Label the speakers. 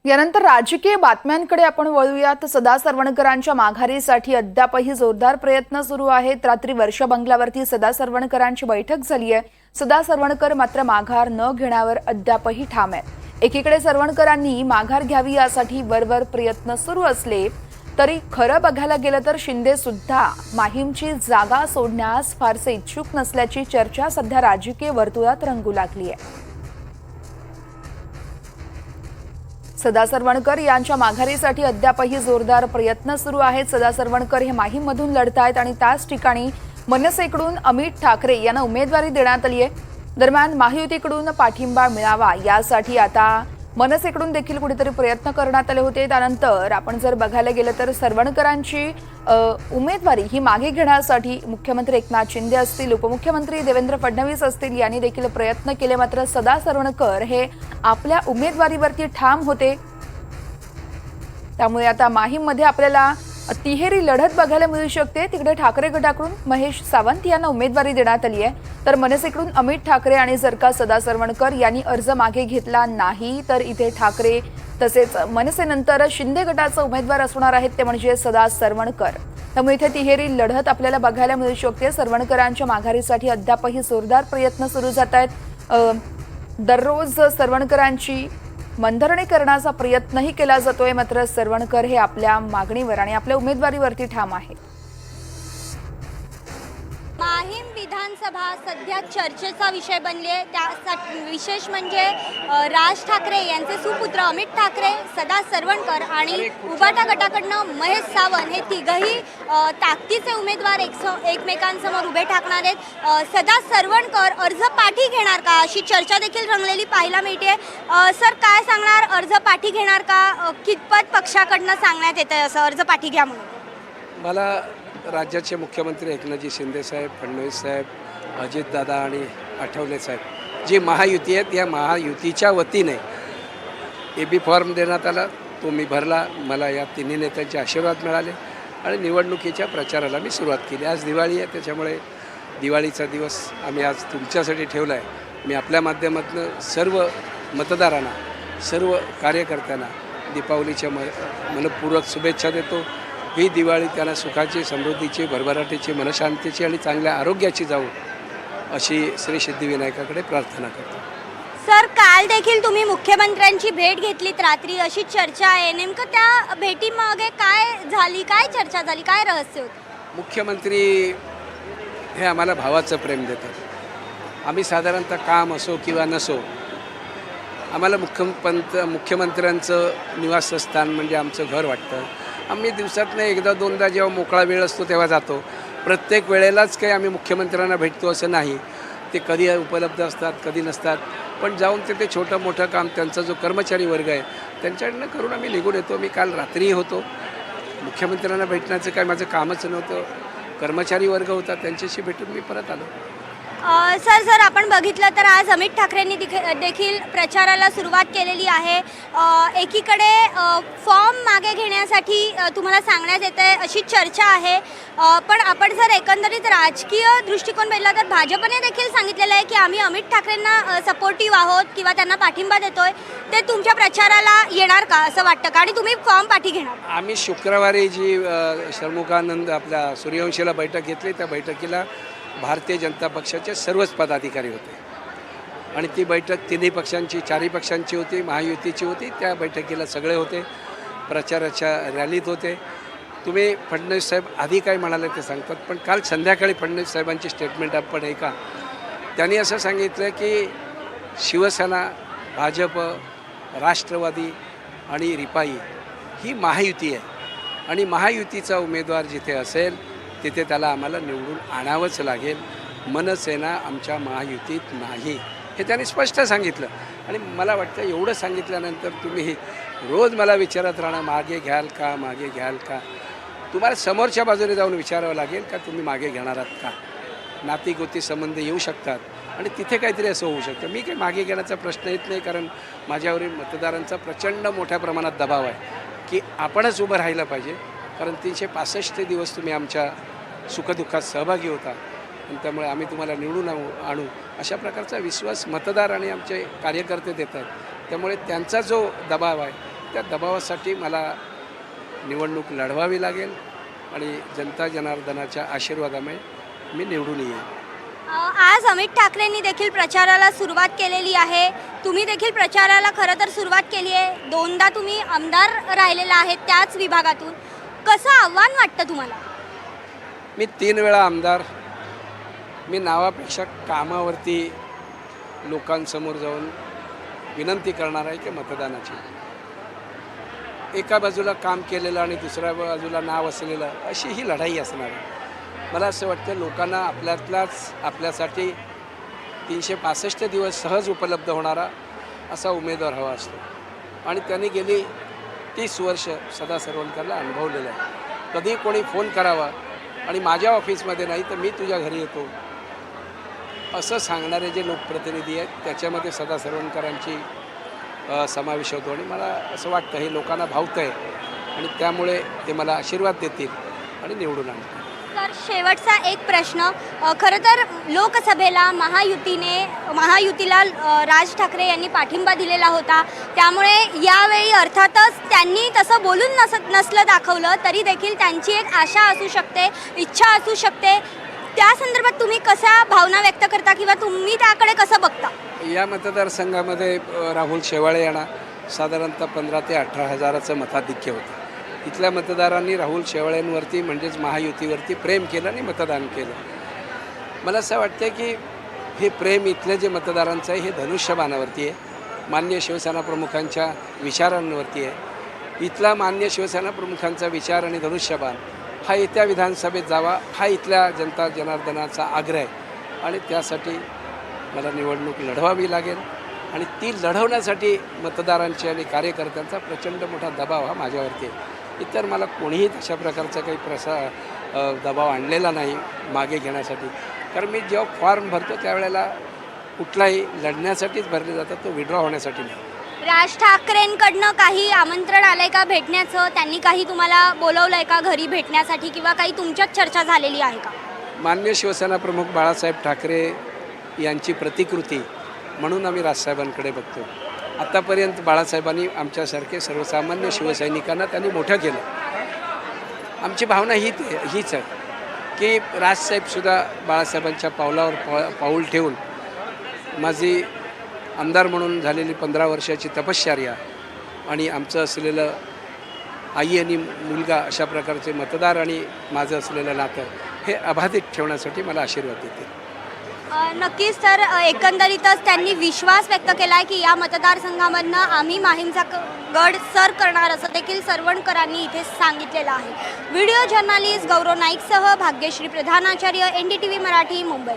Speaker 1: यानंतर राजकीय बातम्यांकडे आपण वळूयात। सदा सरवणकरांच्या माघारीसाठी अद्यापही जोरदार प्रयत्न सुरू आहेत। रात्री वर्षा बंगल्यावरती सदा सरवणकरांची बैठक झाली आहे। सदा सरवणकर मात्र माघार न घेण्यावर अद्यापही ठाम आहेत। एकीकडे सरवणकरांनी माघार घ्यावी यासाठी वरवर प्रयत्न सुरू असले तरी खरं बघायला गेलं तर शिंदे सुद्धा माहीमची जागा सोडण्यास फारसे इच्छुक नसल्याची चर्चा सध्या राजकीय वर्तुळात रंगू लागली आहे। सदा सरवणकर यांच्या माघारीसाठी अद्यापही जोरदार प्रयत्न सुरू आहेत। सदा सरवणकर हे माहीममधून लढतायत आणि त्याच ठिकाणी मनसेकडून अमित ठाकरे यांना उमेदवारी देण्यात आली आहे। दरम्यान महायुतीकडून पाठिंबा मिळावा यासाठी आता मनसेकडून देखील कुठेतरी प्रयत्न करण्यात आले होते। त्यानंतर आपण जर बघायला गेलं तर सरवणकरांची उमेदवारी ही मागे घेण्यासाठी मुख्यमंत्री एकनाथ शिंदे असतील, उपमुख्यमंत्री देवेंद्र फडणवीस असतील यांनी देखील प्रयत्न केले। मात्र सदा सरवणकर हे आपल्या उमेदवारीवरती ठाम होते। त्यामुळे आता माहीममध्ये आपल्याला तिहेरी लढत बघायला मिळू शकते। तिकडे ठाकरे गटाकडून महेश सावंत यांना उमेदवारी देण्यात आली आहे, तर मनसेकडून अमित ठाकरे आणि जर का सदा सरवणकर यांनी अर्ज मागे घेतला नाही तर इथे ठाकरे तसेच मनसेनंतर शिंदे गटाचा उमेदवार असणार आहेत, ते म्हणजे सदा सरवणकर। त्यामुळे इथे तिहेरी लढत आपल्याला बघायला मिळू शकते। सरवणकरांच्या माघारीसाठी अद्यापही जोरदार प्रयत्न सुरू जात आहेत। दररोज सरवणकरांची मंथरणी करण्याचा प्रयत्नही केला जातोय। मात्र सरवणकर हे आपल्या मागणीवर आणि आपल्या उमेदवारीवरती ठाम आहेत।
Speaker 2: माहीम विधानसभा सध्या चर्चेचा विषय बनली आहे। त्यासाठी विशेष म्हणजे राज ठाकरे यांचे सुपुत्र अमित ठाकरे, सदा सरवणकर आणि उबाटा गटाकडनं महेश सावंत हे तिघही ताकदीचे उमेदवार एकमेकांसमोर उभे ठाकणार आहेत। सदा सरवणकर अर्ज पाठी घेणार का अशी चर्चा देखील रंगलेली पाहायला मिळते। सर, काय सांगणार, अर्ज पाठी घेणार का? कितपत पक्षाकडनं सांगण्यात येतंय असं अर्ज पाठी घ्या म्हणून?
Speaker 3: मला राज्याचे मुख्यमंत्री एकनाथजी शिंदे साहेब, फडणवीस साहेब, अजितदादा आणि आठवले साहेब जी महायुती आहेत, या महायुतीच्या वतीने AB फॉर्म देण्यात आला, तो मी भरला। मला या तिन्ही नेत्यांचे आशीर्वाद मिळाले आणि निवडणुकीच्या प्रचाराला मी सुरुवात केली। आज दिवाळी आहे, त्याच्यामुळे दिवाळीचा दिवस आम्ही आज तुमच्यासाठी ठेवला आहे। मी आपल्या माध्यमातून सर्व मतदारांना, सर्व कार्यकर्त्यांना दीपावलीच्या मनपूर्वक शुभेच्छा देतो। ही दिवाळी त्यांना सुखाची, समृद्धीची, भरभराटीची, मनशांतीची आणि चांगल्या आरोग्याची जाऊ अशी श्री सिद्धिविनायकाकडे प्रार्थना करतो।
Speaker 2: सर, काल देखील तुम्ही मुख्यमंत्र्यांची भेट घेतलीत रात्री अशी चर्चा आहे। नेमकं त्या भेटीमागे काय झाली, काय चर्चा झाली, काय रहस्य होतं?
Speaker 3: मुख्यमंत्री हे आम्हाला भावाचं प्रेम देतात। आम्ही साधारणतः काम असो किंवा नसो, आम्हाला मुख्यमंत्र्यांचं निवासस्थान म्हणजे आमचं घर वाटतं। आम्ही दिवसातनं एकदा दोनदा जेव्हा मोकळा वेळ असतो तेव्हा जातो। प्रत्येक वेळेलाच काही आम्ही मुख्यमंत्र्यांना भेटतो असं नाही, ते कधी उपलब्ध असतात कधी नसतात, पण जाऊन ते छोटं मोठं काम त्यांचा जो कर्मचारी वर्ग आहे त्यांच्याकडनं करून आम्ही निघून येतो। मी काल रात्रीही होतो, मुख्यमंत्र्यांना भेटण्याचं काय माझं कामच नव्हतं, कर्मचारी वर्ग होता त्यांच्याशी भेटून मी परत आलो।
Speaker 2: सर, जर आपण बघितलं तर आज अमित ठाकरेंनी देखील प्रचाराला सुरुवात केलेली आहे। एकीकडे फॉर्म मागे घेण्यासाठी तुम्हाला सांगण्यात येत आहे अशी चर्चा आहे, पण आपण जर एकंदरीत राजकीय दृष्टिकोन बघितला तर भाजपने देखील सांगितलेलं आहे की आम्ही अमित ठाकरेंना सपोर्टिव्ह आहोत किंवा त्यांना पाठिंबा देतोय। ते तुमच्या प्रचाराला येणार का असं वाटतं का, आणि तुम्ही फॉर्म पाठी घेणार?
Speaker 3: आम्ही शुक्रवारी जी षण्मुखानंद आपल्या सूर्यवंशीला बैठक घेतली, त्या बैठकीला भारतीय जनता पक्षाचे सर्वच पदाधिकारी होते आणि ती बैठक तिन्ही पक्षांची, चारही पक्षांची होती, महायुतीची होती। त्या बैठकीला सगळे होते, प्रचाराच्या रॅलीत होते। तुम्ही फडणवीस साहेब आधी काय म्हणाले ते सांगतात, पण काल संध्याकाळी फडणवीस साहेबांची स्टेटमेंट आपण ऐका। त्यांनी असं सांगितलं की शिवसेना, भाजप, राष्ट्रवादी आणि रिपाई ही महायुती आहे आणि महायुतीचा उमेदवार जिथे असेल तिथे त्याला आम्हाला निवडून आणावंच लागेल। मनसेना आमच्या महायुतीत नाही, हे त्यांनी स्पष्ट सांगितलं। आणि मला वाटतं एवढं सांगितल्यानंतर तुम्ही रोज मला विचारत राहणं मागे घ्याल का, मागे घ्याल का? तुम्हाला समोरच्या बाजूने जाऊन विचारावं लागेल का तुम्ही मागे घेणार आहात का? नातीगोती संबंध येऊ शकतात आणि तिथे काहीतरी असं होऊ शकतं। मी काही मागे घेण्याचा प्रश्न येत नाही, कारण माझ्यावरील मतदारांचा प्रचंड मोठ्या प्रमाणात दबाव आहे की आपणच उभं राहिलं पाहिजे, कारण 365 दिवस तुम्ही आमच्या सुखदुःखात सहभागी होता आणि त्यामुळे आम्ही तुम्हाला निवडून आणू अशा प्रकारचा विश्वास मतदार आणि आमचे कार्यकर्ते देतात। त्यामुळे त्यांचा जो दबाव आहे त्या दबावासाठी मला निवडणूक लढवावी लागेल आणि जनता जनार्दनाच्या आशीर्वादामुळे मी निवडून येईन.
Speaker 2: आज अमित ठाकरेंनी देखील प्रचाराला सुरुवात केलेली आहे. तुम्ही देखील प्रचाराला खरं तर सुरुवात केली आहे. दोनदा तुम्ही आमदार राहिलेला आहे त्याच विभागातून. कसं आव्हान वाटतं तुम्हाला?
Speaker 3: मी 3 वेळा आमदार. मी नावापेक्षा कामावरती लोकांसमोर जाऊन विनंती करणार आहे की मतदानाची. एका बाजूला काम केलेलं आणि दुसऱ्या बाजूला नाव असलेलं अशी ही लढाई असणार आहे. मला असं वाटतं लोकांना आपल्यासाठी 365 दिवस सहज उपलब्ध होणारा असा उमेदवार हवा असतो आणि त्यांनी गेली 30 वर्ष सदा सरवणकरला अनुभवलेलं आहे. कधी कोणी फोन करावा आणि माझ्या ऑफिसमध्ये नाही तर मी तुझ्या घरी येतो असं सांगणारे जे लोकप्रतिनिधी आहेत त्याच्यामध्ये सदा सरवणकरांची समावेश होतो आणि मला असं वाटतं हे लोकांना भावतं आहे आणि त्यामुळे ते मला आशीर्वाद देतील आणि निवडून आणतील.
Speaker 2: तर शेवटचा एक प्रश्न, खरं तर लोकसभेला महायुतीला राज ठाकरे यांनी पाठिंबा दिलेला होता. त्यामुळे यावेळी अर्थातच त्यांनी तसं बोलून नसलं दाखवलं तरी देखील त्यांची एक आशा असू शकते, इच्छा असू शकते. त्या संदर्भात तुम्ही कशा भावना व्यक्त करता किंवा तुम्ही त्याकडे कसं बघता?
Speaker 3: या मतदारसंघामध्ये राहुल शेवाळे यांना साधारणतः 15 ते 18 हजाराचं मताधिक्य होतं. इथल्या मतदारांनी राहुल शेवाळेंवरती म्हणजेच महायुतीवरती प्रेम केलं आणि मतदान केलं. मला असं वाटतं की हे प्रेम इथल्या जे मतदारांचं आहे हे धनुष्यबाणावरती आहे, मान्य शिवसेना प्रमुखांच्या विचारांवरती आहे. इथला मान्य शिवसेना प्रमुखांचा विचार आणि धनुष्यबाण हा येत्या विधानसभेत जावा हा इथल्या जनता जनार्दनाचा आग्रह आहे आणि त्यासाठी मला निवडणूक लढवावी लागेल आणि ती लढवण्यासाठी मतदारांची आणि कार्यकर्त्यांचा प्रचंड मोठा दबाव हा माझ्यावरती आहे. इतर मला कोणीही तशा प्रकारचा काही दबाव आणलेला नाही मागे घेण्यासाठी. कारण मी जेव्हा फॉर्म भरतो त्यावेळेला कुठलाही लढण्यासाठीच भरले जातात, तो विड्रॉ होण्यासाठी नाही.
Speaker 2: राज ठाकरेंकडनं काही आमंत्रण आलंय का भेटण्याचं? त्यांनी काही तुम्हाला बोलवलंय का घरी भेटण्यासाठी किंवा काही तुमच्यात चर्चा झालेली आहे का?
Speaker 3: मान्य शिवसेना प्रमुख बाळासाहेब ठाकरे यांची प्रतिकृती म्हणून आम्ही राजसाहेबांकडे बघतो. आत्तापर्यंत बाळासाहेबांनी आमच्यासारखे सर्वसामान्य शिवसैनिकांना त्यांनी मोठं केलं. आमची भावना हीच आहे की राजसाहेबसुद्धा बाळासाहेबांच्या पावलावर पाऊल ठेवून माझी आमदार म्हणून झालेली 15 वर्षाची तपश्चर्या आणि आमचं असलेलं आई आणि मुलगा अशा प्रकारचे मतदार आणि माझं असलेलं नातं हे अबाधित ठेवण्यासाठी मला आशीर्वाद देतील.
Speaker 2: नक्कीच. तर एकंदरीतच त्यांनी विश्वास व्यक्त केला आहे की या मतदारसंघामधनं आम्ही माहीमचा गड सर करणार असं देखील सरवणकरांनी इथे सांगितलेलं आहे. व्हिडिओ जर्नलिस्ट गौरव नाईकसह भाग्यश्री प्रधानाचार्य, NDTV मराठी, मुंबई.